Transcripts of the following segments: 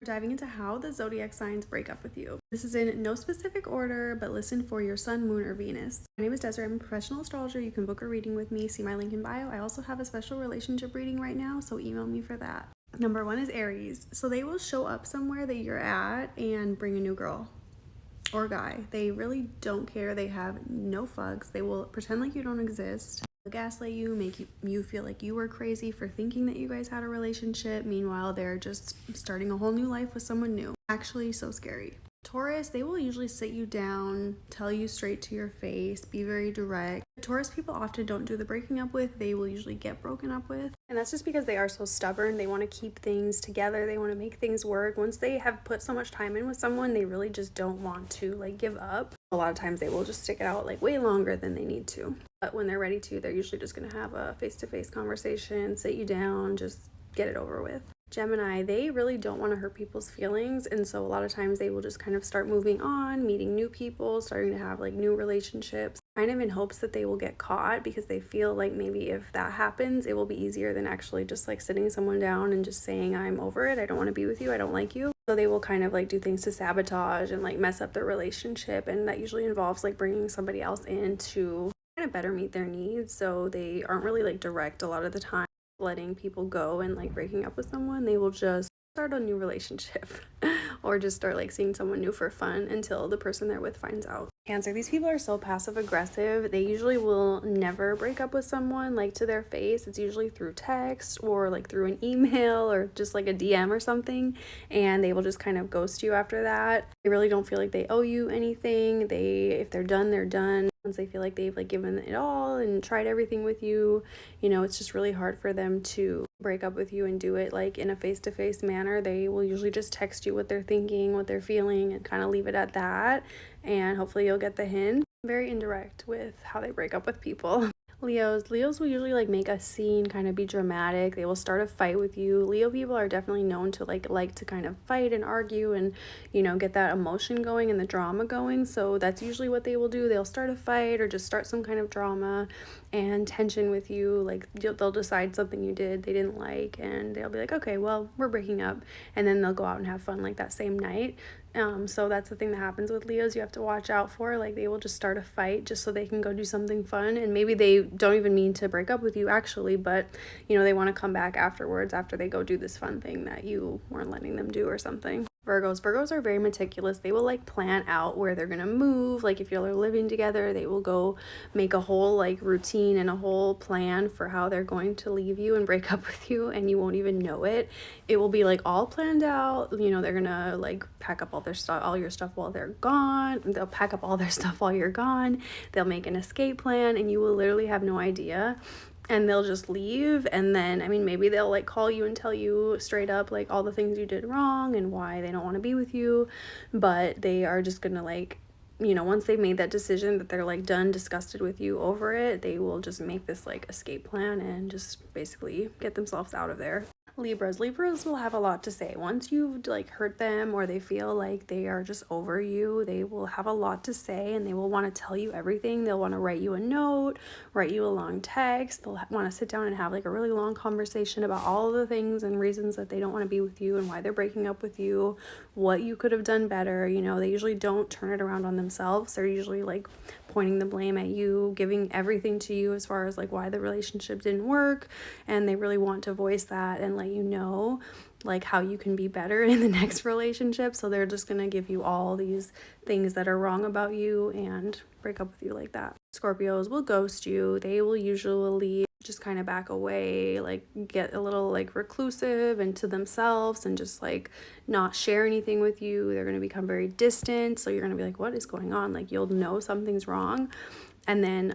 We're diving into how the zodiac signs break up with you. This is in no specific order, but listen for your sun, moon, or Venus. My name is Desiree. I'm a professional astrologer. You can book a reading with me. See my link in bio. I also have a special relationship reading right now, so email me for that. Number 1 is Aries. So they will show up somewhere that you're at and bring a new girl or guy. They really don't care. They have no fucks. They will pretend like you don't exist. They'll gaslight you, make you feel like you were crazy for thinking that you guys had a relationship. Meanwhile, they're just starting a whole new life with someone new. Actually, so scary. Taurus, they will usually sit you down, tell you straight to your face, be very direct. Taurus people often don't do the breaking up with, they will usually get broken up with. And that's just because they are so stubborn. They want to keep things together. They want to make things work. Once they have put so much time in with someone, they really just don't want to give up. A lot of times they will just stick it out way longer than they need to. But when they're ready to, they're usually just going to have a face-to-face conversation, sit you down, just get it over with. Gemini, they really don't want to hurt people's feelings, and so a lot of times they will just kind of start moving on, meeting new people, starting to have new relationships, kind of in hopes that they will get caught, because they feel like maybe if that happens, it will be easier than actually just sitting someone down and just saying, I'm over it, I don't want to be with you, I don't like you. So they will kind of do things to sabotage and mess up their relationship, and that usually involves bringing somebody else in to kind of better meet their needs. So they aren't really direct a lot of the time, letting people go and breaking up with someone. They will just start a new relationship or just start seeing someone new for fun until the person they're with finds out. Cancer, these people are so passive aggressive. They usually will never break up with someone to their face. It's usually through text or through an email or just a DM or something, and they will just kind of ghost you after that. They really don't feel like they owe you anything. If they're done, they're done. Once they feel like they've given it all and tried everything with you, it's just really hard for them to break up with you and do it in a face-to-face manner. They will usually just text you what they're thinking, what they're feeling, and kind of leave it at that, and hopefully you'll get the hint. Very indirect with how they break up with people. Leos will usually make a scene, kind of be dramatic. They will start a fight with you. Leo people are definitely known to like to kind of fight and argue and get that emotion going and the drama going. So that's usually what they will do. They'll start a fight or just start some kind of drama and tension with you. They'll decide something you did they didn't like, and they'll be like, okay, well, we're breaking up, and then they'll go out and have fun that same night. So that's the thing that happens with Leos. You have to watch out for. They will just start a fight just so they can go do something fun, and maybe they don't even mean to break up with you actually, but they want to come back afterwards after they go do this fun thing that you weren't letting them do or something. Virgos are very meticulous. They will plan out where they're gonna move. If y'all are living together, they will go make a whole routine and a whole plan for how they're going to leave you and break up with you, and you won't even know it. It will be all planned out. They're gonna pack up all your stuff while they're gone. They'll pack up all their stuff while you're gone. They'll make an escape plan, and you will literally have no idea. And they'll just leave, and then maybe they'll call you and tell you straight up all the things you did wrong and why they don't want to be with you, but they are just gonna once they've made that decision that they're done disgusted with you over it, they will just make this escape plan and just basically get themselves out of there. Libras will have a lot to say. Once you've hurt them, or they feel like they are just over you, they will have a lot to say, and they will want to tell you everything. They'll want to write you a note, write you a long text. They'll want to sit down and have a really long conversation about all of the things and reasons that they don't want to be with you and why they're breaking up with you, what you could have done better. They usually don't turn it around on themselves. They're usually pointing the blame at you, giving everything to you as far as why the relationship didn't work, and they really want to voice that and let you know how you can be better in the next relationship. So they're just gonna give you all these things that are wrong about you and break up with you like that. Scorpios will ghost you. They will usually just kind of back away, get a little reclusive into themselves and just not share anything with you. They're going to become very distant, so you're going to be like, what is going on? You'll know something's wrong, and then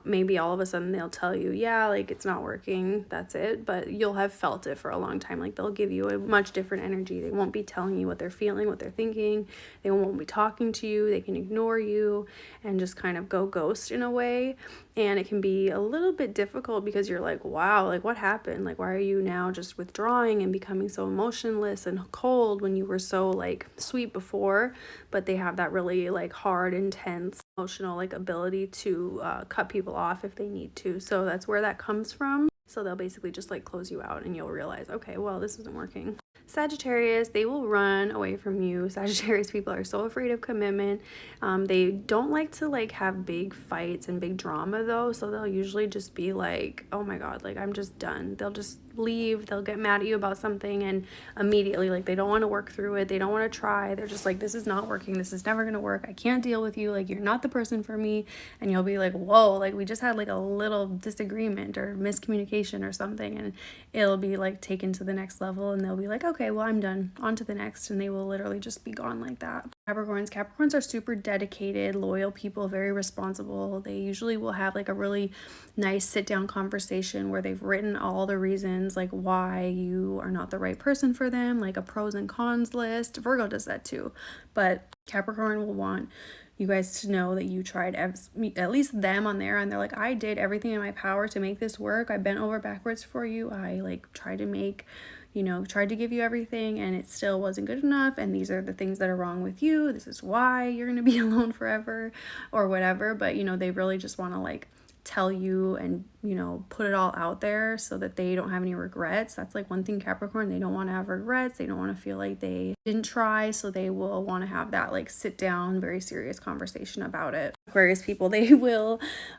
maybe all of a sudden they'll tell you, yeah, it's not working, that's it, but you'll have felt it for a long time. They'll give you a much different energy. They won't be telling you what they're feeling, what they're thinking. They won't be talking to you. They can ignore you and just kind of go ghost in a way, and it can be a little bit difficult because you're like, wow, what happened? Why are you now just withdrawing and becoming so emotionless and cold when you were so sweet before? But they have that really hard, intense emotional ability to cut people off if they need to. So that's where that comes from. So they'll basically just like close you out and you'll realize, okay, well, this isn't working. Sagittarius, they will run away from you. Sagittarius people are so afraid of commitment. They don't like to like have big fights and big drama though. So they'll usually just be like, oh my God, like I'm just done. They'll just leave. They'll get mad at you about something and immediately like they don't want to work through it. They don't want to try. They're just like, this is not working. This is never going to work. I can't deal with you. Like you're not the person for me. And you'll be like, whoa, like we just had like a little disagreement or miscommunication or something. And it'll be like taken to the next level and they'll be like, okay, well, I'm done. On to the next. And they will literally just be gone like that. Capricorns are super dedicated, loyal people, very responsible. They usually will have like a really nice sit down conversation where they've written all the reasons like why you are not the right person for them, like a pros and cons list. Virgo does that too, but Capricorn will want you guys to know that you tried at least them on there, and they're like, I did everything in my power to make this work. I bent over backwards for you. I like tried to give you everything and it still wasn't good enough, and these are the things that are wrong with you. This is why you're gonna be alone forever or whatever. But they really just want to like tell you and put it all out there so that they don't have any regrets. That's like one thing Capricorn, they don't want to have regrets. They don't want to feel like they didn't try, so they will want to have that like sit down very serious conversation about it. Aquarius people,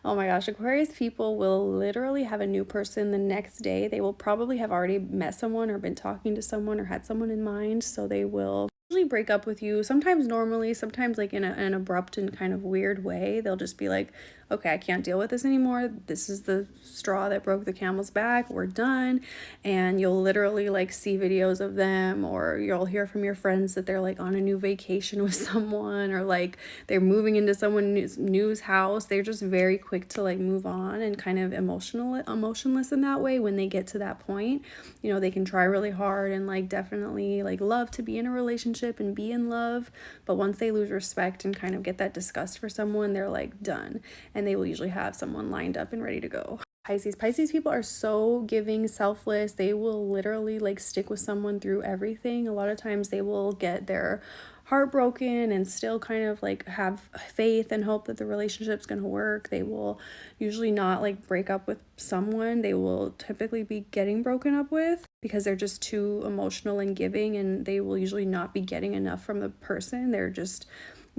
Aquarius people will literally have a new person the next day. They will probably have already met someone or been talking to someone or had someone in mind, so they will usually break up with you, sometimes normally, sometimes like in an abrupt and kind of weird way. They'll just be like, okay, I can't deal with this anymore. This is the straw that broke the camel's back. We're done. And you'll literally like see videos of them, or you'll hear from your friends that they're like on a new vacation with someone, or like they're moving into someone's new house. They're just very quick to like move on and kind of emotionless in that way. When they get to that point, they can try really hard and like definitely like love to be in a relationship and be in love, but once they lose respect and kind of get that disgust for someone, they're like done, and they will usually have someone lined up and ready to go. Pisces people are so giving, selfless. They will literally like stick with someone through everything. A lot of times they will get their heart broken and still kind of like have faith and hope that the relationship's going to work. They will usually not like break up with someone they will typically be getting broken up with, because they're just too emotional and giving, and they will usually not be getting enough from the person. They're just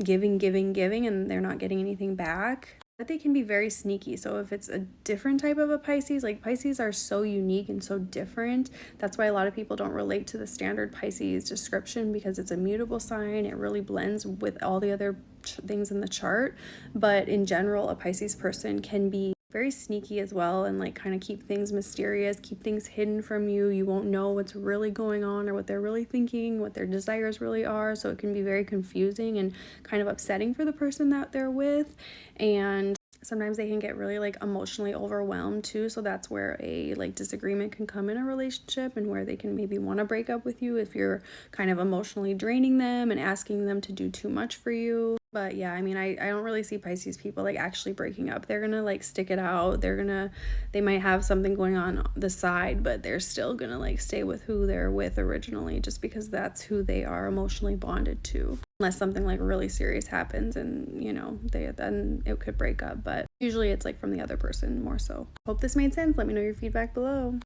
giving, and they're not getting anything back. But they can be very sneaky. So if it's a different type of a Pisces, like Pisces are so unique and so different. That's why a lot of people don't relate to the standard Pisces description, because it's a mutable sign. It really blends with all the other things in the chart. But in general, a Pisces person can be very sneaky as well, and like kind of keep things mysterious, keep things hidden from you. You won't know what's really going on or what they're really thinking, what their desires really are. So it can be very confusing and kind of upsetting for the person that they're with. And sometimes they can get really like emotionally overwhelmed too. So that's where a like disagreement can come in a relationship, and where they can maybe want to break up with you if you're kind of emotionally draining them and asking them to do too much for you. But yeah, I mean, I don't really see Pisces people like actually breaking up. They're gonna like stick it out. They might have something going on the side, but they're still gonna like stay with who they're with originally, just because that's who they are emotionally bonded to. Unless something like really serious happens and then it could break up, but usually it's like from the other person more so. Hope this made sense. Let me know your feedback below.